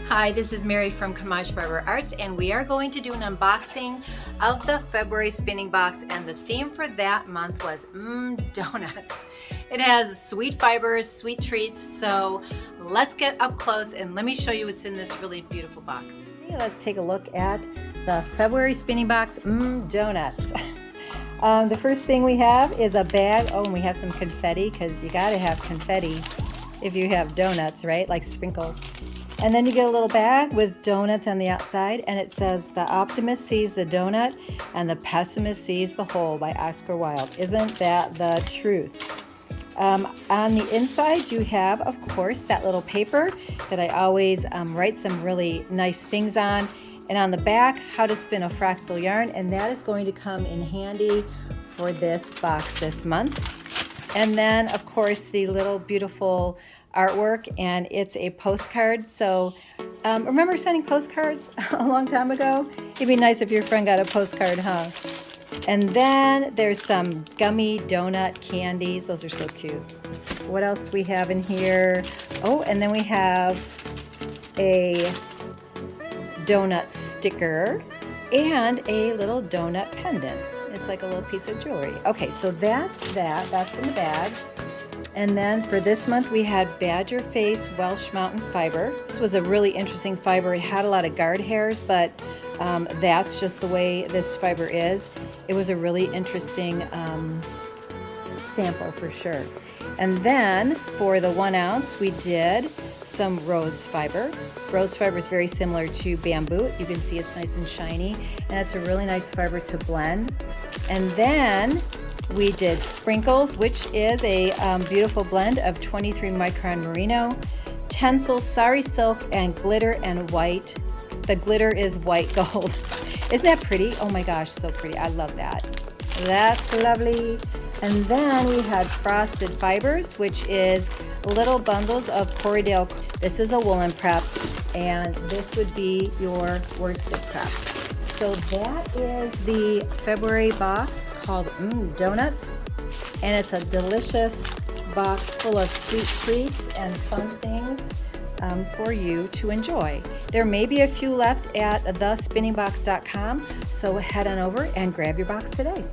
Hi, this is Mary from Kamaj Fiber Arts, and we are going to do an unboxing of the February spinning box, and the theme for that month was donuts. It has sweet fibers, sweet treats, so let's get up close and let me show you what's in this really beautiful box. Let's take a look at the February spinning box, donuts. The first thing we have is a bag. Oh, and we have some confetti, because you gotta have confetti if you have donuts, right? Like sprinkles. And then you get a little bag with donuts on the outside, and it says, "The optimist sees the donut and the pessimist sees the hole," by Oscar Wilde. Isn't that the truth? On the inside, you have, of course, that little paper that I always write some really nice things on. And on the back, how to spin a fractal yarn, and that is going to come in handy for this box this month. And then, of course, the little beautiful artwork, and it's a postcard. So remember sending postcards a long time ago? It'd be nice if your friend got a postcard, huh? And then there's some gummy donut candies. Those are so cute. What else we have in here? Oh, and then we have a donut sticker and a little donut pendant. It's like a little piece of jewelry. Okay, so that's that. That's in the bag. And then for this month, we had Badger Face Welsh Mountain Fiber. This was a really interesting fiber. It had a lot of guard hairs, but that's just the way this fiber is. It was a really interesting sample for sure. And then for the 1 ounce, we did some rose fiber. Rose fiber is very similar to bamboo. You can see it's nice and shiny, and it's a really nice fiber to blend. And then we did sprinkles, which is a beautiful blend of 23 micron merino, tencel, sari silk, and glitter and white. The glitter is white gold. Isn't that pretty? Oh my gosh, so pretty. I love that. That's lovely. And then we had frosted fibers, which is little bundles of Corriedale. This is a woolen prep, and this would be your worsted prep. So that is the February box called Donuts, and it's a delicious box full of sweet treats and fun things for you to enjoy. There may be a few left at thespinningbox.com, so head on over and grab your box today.